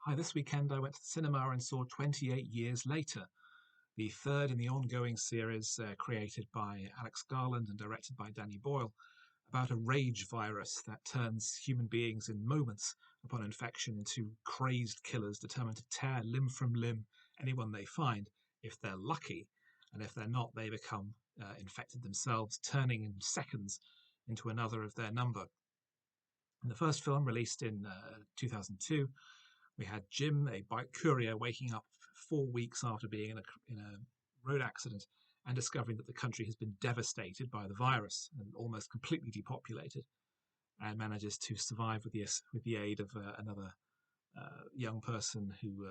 Hi, this weekend I went to the cinema and saw 28 Years Later, the third in the ongoing series created by Alex Garland and directed by Danny Boyle, about a rage virus that turns human beings in moments upon infection into crazed killers determined to tear limb from limb anyone they find if they're lucky, and if they're not, they become infected themselves, turning in seconds into another of their number. In the first film, released in 2002, we had Jim, a bike courier, waking up 4 weeks after being in a road accident and discovering that the country has been devastated by the virus and almost completely depopulated, and manages to survive with the aid of another young person who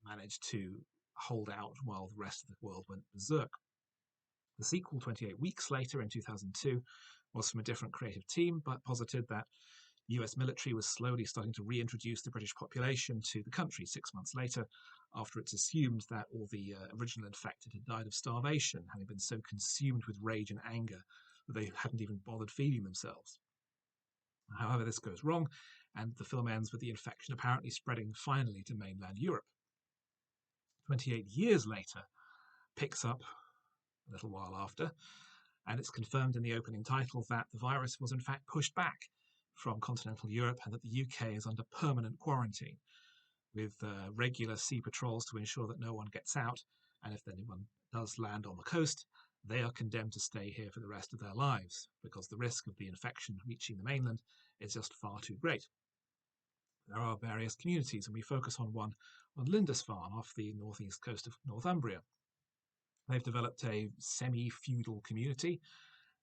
managed to hold out while the rest of the world went berserk. The sequel, 28 Weeks Later in 2002, was from a different creative team, but posited that US military was slowly starting to reintroduce the British population to the country 6 months later, after it's assumed that all the original infected had died of starvation, having been so consumed with rage and anger that they hadn't even bothered feeding themselves. However, this goes wrong, and the film ends with the infection apparently spreading finally to mainland Europe. 28 years later picks up a little while after, and it's confirmed in the opening title that the virus was in fact pushed back from continental Europe and that the UK is under permanent quarantine, with regular sea patrols to ensure that no one gets out, and if anyone does land on the coast, they are condemned to stay here for the rest of their lives, because the risk of the infection reaching the mainland is just far too great. There are various communities, and we focus on one on Lindisfarne off the northeast coast of Northumbria. They've developed a semi-feudal community,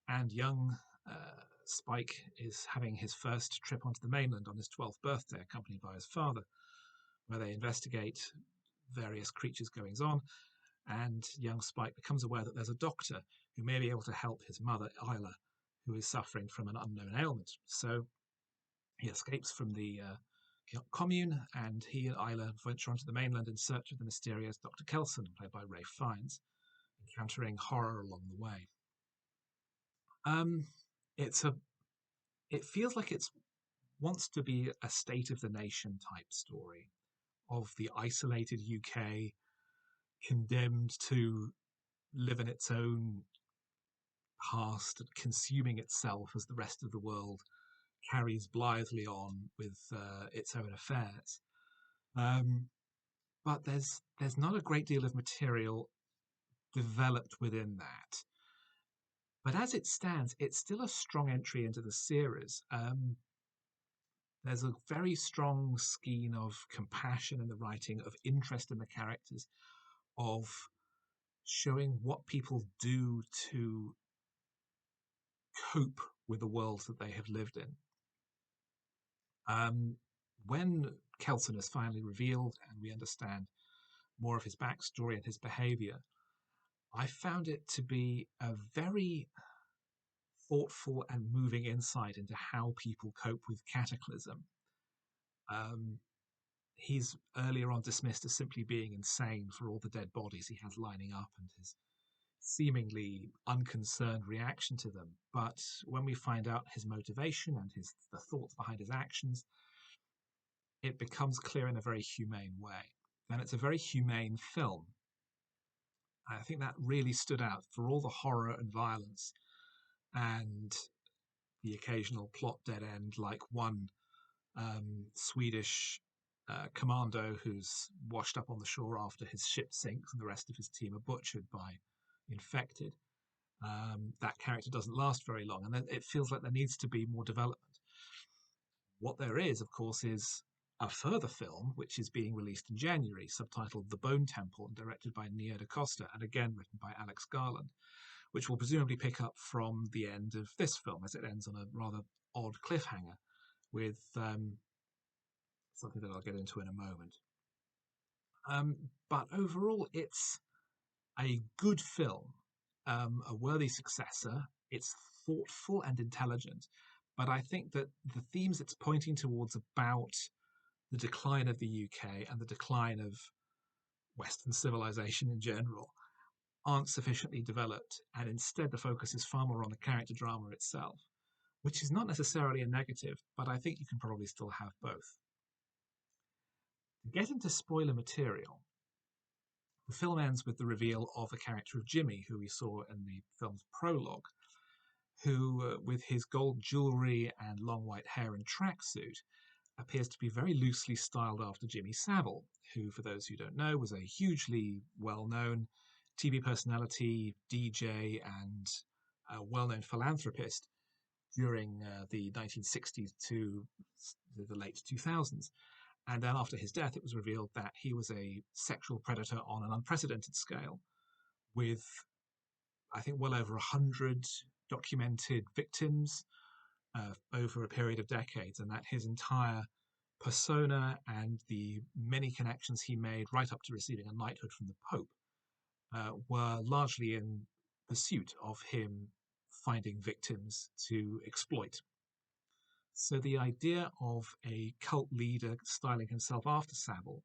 and young Spike is having his first trip onto the mainland on his 12th birthday, accompanied by his father, where they investigate various creatures' goings on, and young Spike becomes aware that there's a doctor who may be able to help his mother, Isla, who is suffering from an unknown ailment. So he escapes from the commune, and he and Isla venture onto the mainland in search of the mysterious Dr. Kelson, played by Ralph Fiennes, encountering horror along the way. It's a. It feels like it wants to be a state of the nation type story of the isolated UK condemned to live in its own past, consuming itself as the rest of the world carries blithely on with its own affairs. But there's not a great deal of material developed within that. But as it stands, it's still a strong entry into the series. There's a very strong skein of compassion in the writing, of interest in the characters, of showing what people do to cope with the world that they have lived in. When Kelson is finally revealed and we understand more of his backstory and his behavior, I found it to be a very thoughtful and moving insight into how people cope with cataclysm. He's earlier on dismissed as simply being insane for all the dead bodies he has lining up and his seemingly unconcerned reaction to them. But when we find out his motivation and the thoughts behind his actions, it becomes clear in a very humane way. And it's a very humane film. I think that really stood out for all the horror and violence and the occasional plot dead end, like one Swedish commando who's washed up on the shore after his ship sinks and the rest of his team are butchered by infected. That character doesn't last very long, and then it feels like there needs to be more development. What there is, of course, is a further film which is being released in January, subtitled The Bone Temple and directed by Nia DaCosta, and again written by Alex Garland, which will presumably pick up from the end of this film, as it ends on a rather odd cliffhanger with something that I'll get into in a moment. But overall, it's a good film, a worthy successor. It's thoughtful and intelligent, but I think that the themes it's pointing towards about the decline of the UK and the decline of Western civilization in general aren't sufficiently developed, and instead the focus is far more on the character drama itself, which is not necessarily a negative, but I think you can probably still have both. To get into spoiler material, the film ends with the reveal of the character of Jimmy, who we saw in the film's prologue, who, with his gold jewellery and long white hair and tracksuit, appears to be very loosely styled after Jimmy Savile, who, for those who don't know, was a hugely well-known TV personality, DJ, and a well-known philanthropist during the 1960s to the late 2000s. And then after his death, it was revealed that he was a sexual predator on an unprecedented scale, with, I think, well over 100 documented victims over a period of decades, and that his entire persona and the many connections he made right up to receiving a knighthood from the Pope were largely in pursuit of him finding victims to exploit. So the idea of a cult leader styling himself after Savile,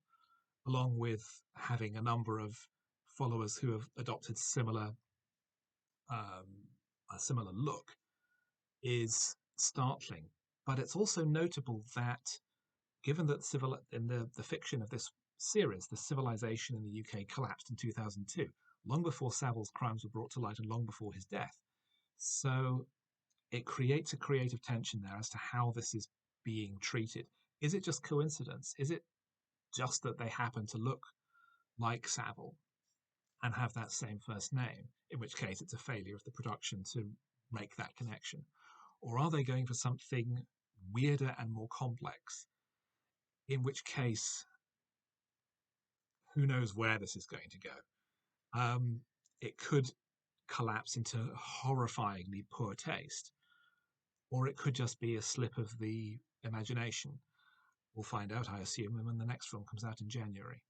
along with having a number of followers who have adopted a similar look, is startling. But it's also notable that, given that in the fiction of this series, the civilization in the UK collapsed in 2002, long before Savile's crimes were brought to light and long before his death. So it creates a creative tension there as to how this is being treated. Is it just coincidence? Is it just that they happen to look like Savile and have that same first name, in which case it's a failure of the production to make that connection? Or are they going for something weirder and more complex? In which case, who knows where this is going to go? It could collapse into horrifyingly poor taste, or it could just be a slip of the imagination. We'll find out, I assume, when the next film comes out in January.